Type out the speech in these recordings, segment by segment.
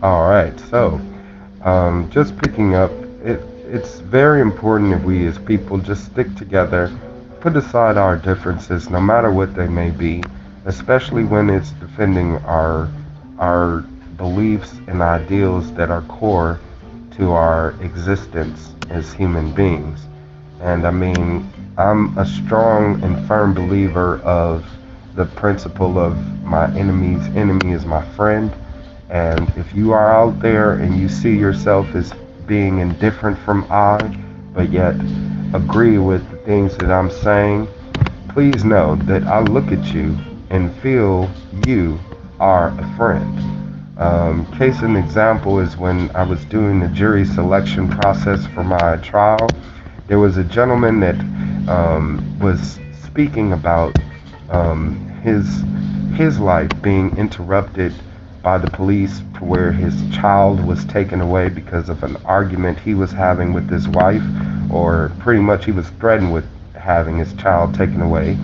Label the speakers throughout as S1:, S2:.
S1: All right, so just picking up, it's very important if we as people just stick together, put aside our differences, no matter what they may be, especially when it's defending our beliefs and ideals that are core to our existence as human beings. And I mean, I'm a strong and firm believer of the principle of my enemy's enemy is my friend. And if you are out there and you see yourself as being indifferent from I, but yet agree with the things that I'm saying, please know that I look at you and feel you are a friend. Case in example is when I was doing the jury selection process for my trial, there was a gentleman that was speaking about his life being interrupted by the police to where his child was taken away because of an argument he was having with his wife, or pretty much he was threatened with having his child taken away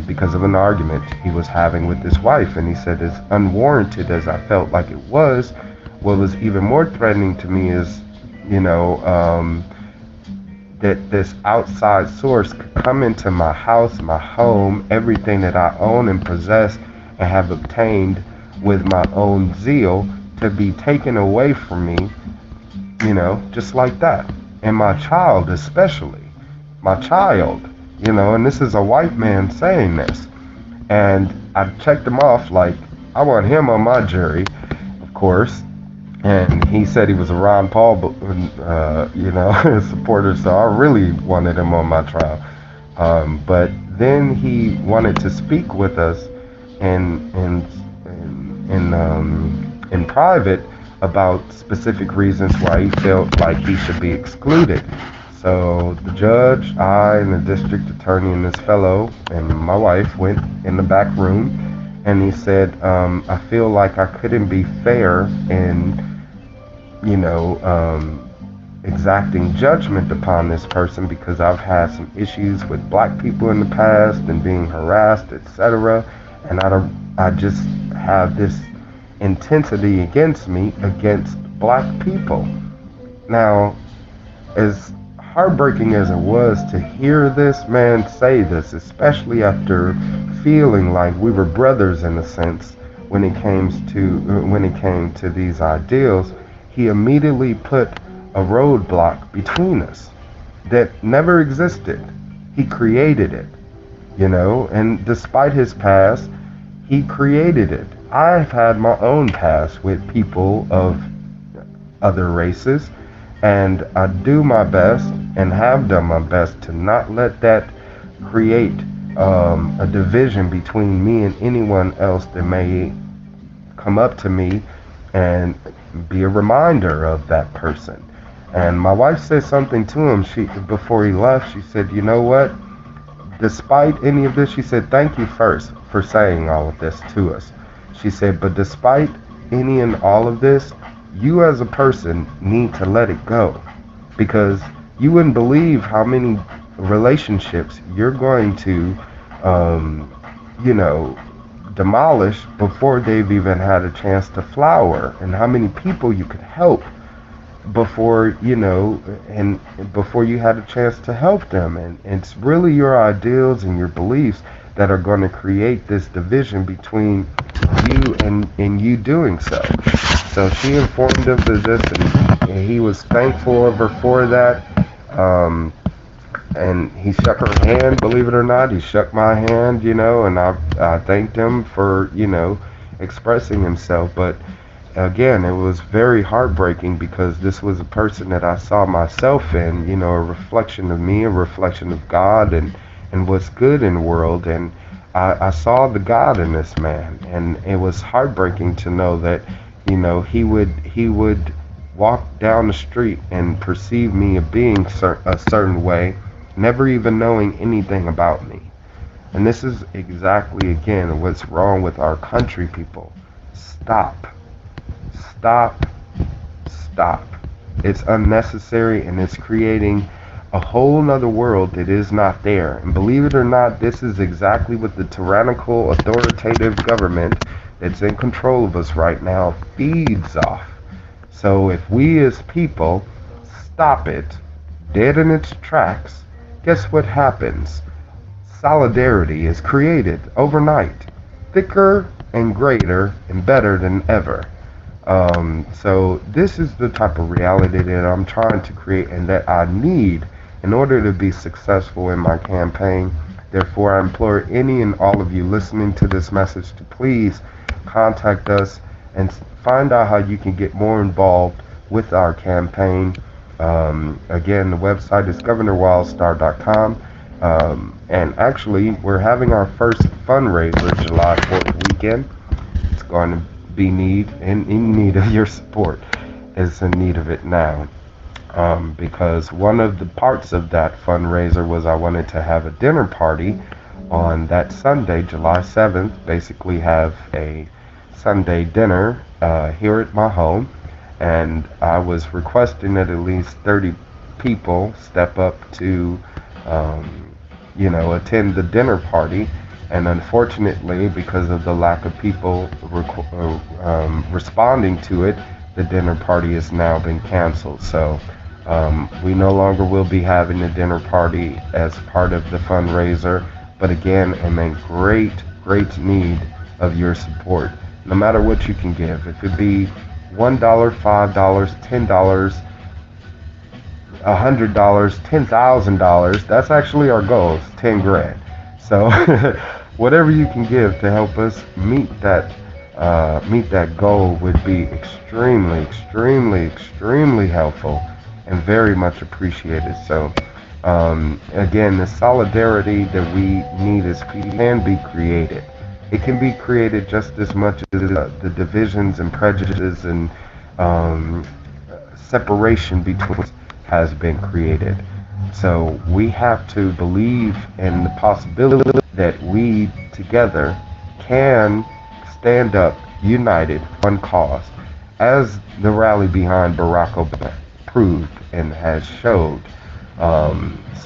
S1: because of an argument he was having with his wife. And he said, as unwarranted as I felt like it was, what was even more threatening to me is, you know, that this outside source could come into my house, my home, everything that I own and possess and have obtained with my own zeal, to be taken away from me, you know, just like that. And my child especially, my child, you know, and this is a white man saying this. And I checked him off like, I want him on my jury, of course. And he said he was a Ron Paul, you know, supporter, so I really wanted him on my trial. But then he wanted to speak with us in private about specific reasons why he felt like he should be excluded. So the judge, I, and the district attorney, and this fellow and my wife went in the back room, and he said, I feel like I couldn't be fair in, you know, exacting judgment upon this person because I've had some issues with black people in the past and being harassed, etc. And I just have this intensity against me against black people. Now, as heartbreaking as it was to hear this man say this, especially after feeling like we were brothers in a sense when it came to these ideals, he immediately put a roadblock between us that never existed. He created it, you know, and despite his past, he created it. I've had my own past with people of other races, and I do my best and have done my best to not let that create a division between me and anyone else that may come up to me and be a reminder of that person. And my wife said something to him before he left. She said, you know what? Despite any of this, she said, thank you first for saying all of this to us. She said, but despite any and all of this, you as a person need to let it go, because you wouldn't believe how many relationships you're going to, you know, demolish before they've even had a chance to flower, and how many people you could help before, you know, and before you had a chance to help them. And it's really your ideals and your beliefs that are going to create this division between you and you doing so. So she informed him of this, and he was thankful of her for that. And he shook her hand, believe it or not. He shook my hand, you know, and I thanked him for, you know, expressing himself. But again, it was very heartbreaking because this was a person that I saw myself in, you know, a reflection of me, a reflection of God and what's good in the world. And I saw the God in this man, and it was heartbreaking to know that, you know, he would walk down the street and perceive me of being a certain way, never even knowing anything about me. And this is exactly, again, what's wrong with our country, people. Stop. Stop. Stop. It's unnecessary, and it's creating a whole nother world that is not there. And believe it or not, this is exactly what the tyrannical, authoritative government that's in control of us right now feeds off. So if we as people stop it dead in its tracks, guess what happens? Solidarity is created overnight, thicker and greater and better than ever. So this is the type of reality that I'm trying to create and that I need in order to be successful in my campaign. Therefore, I implore any and all of you listening to this message to please contact us and find out how you can get more involved with our campaign. Again, the website is governorwildstar.com. And actually, we're having our first fundraiser July 4th weekend. It's going to be in need of your support. It's in need of it now. Because one of the parts of that fundraiser was I wanted to have a dinner party on that Sunday, July 7th. Basically have a Sunday dinner here at my home. And I was requesting that at least 30 people step up to attend the dinner party, and unfortunately, because of the lack of people responding to it, the dinner party has now been canceled. So we no longer will be having a dinner party as part of the fundraiser, but again, I'm in great need of your support. No matter what you can give, if it be $1, $5, $10, $100, $10,000. That's actually our goal. It's 10 grand. So whatever you can give to help us meet that goal would be extremely helpful and very much appreciated. So again, the solidarity that we need can be created. It can be created just as much as the divisions and prejudices and separation between us has been created. So we have to believe in the possibility that we together can stand up united, one cause, as the rally behind Barack Obama proved and has showed.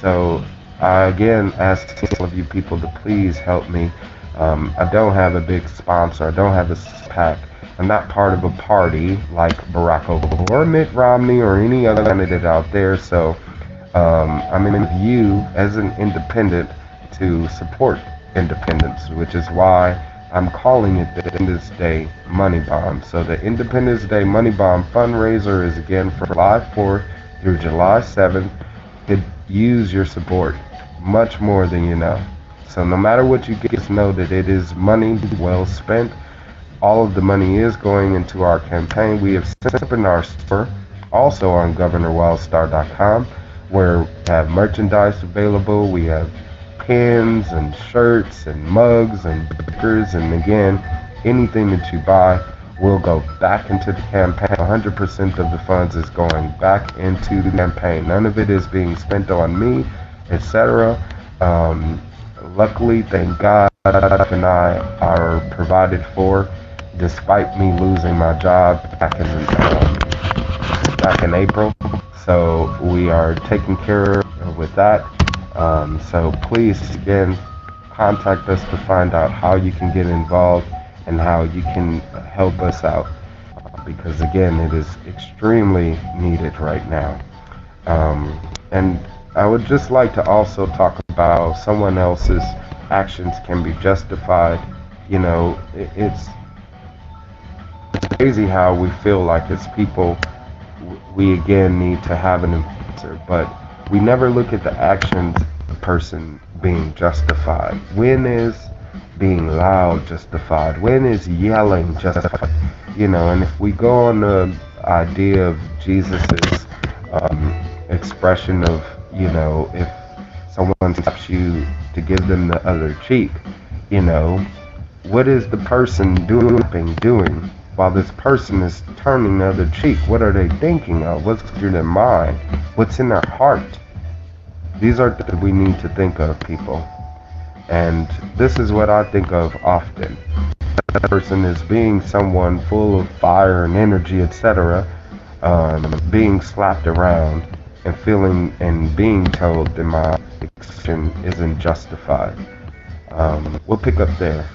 S1: So I again ask all of you people to please help me. I don't have a big sponsor. I don't have a PAC. I'm not part of a party like Barack Obama or Mitt Romney or any other candidate out there. So I'm in view as an independent to support independence, which is why I'm calling it the Independence Day Money Bomb. So the Independence Day Money Bomb fundraiser is again from July 4th through July 7th. Could use your support much more than you know. So no matter what you get, just know that it is money well spent. All of the money is going into our campaign. We have set up in our store, also on GovernorWildstar.com, where we have merchandise available. We have pins and shirts and mugs and stickers, and again, anything that you buy will go back into the campaign. 100% of the funds is going back into the campaign. None of it is being spent on me, etc. Luckily, thank God, and I are provided for, despite me losing my job back in April. So we are taken care of with that. So please, again, contact us to find out how you can get involved and how you can help us out. Because again, it is extremely needed right now. And I would just like to also talk about someone else's actions can be justified. You know, it's crazy how we feel like as people, we again need to have an influencer, but we never look at the actions of the person being justified. When is being loud justified? When is yelling justified? You know, and if we go on the idea of Jesus's expression of, you know, if someone stops you to give them the other cheek, you know, what is the person doing while this person is turning the other cheek? What are they thinking of? What's in their mind? What's in their heart? These are things we need to think of, people. And this is what I think of often. That person is being someone full of fire and energy, etc., being slapped around and feeling and being told that my action isn't justified. We'll pick up there.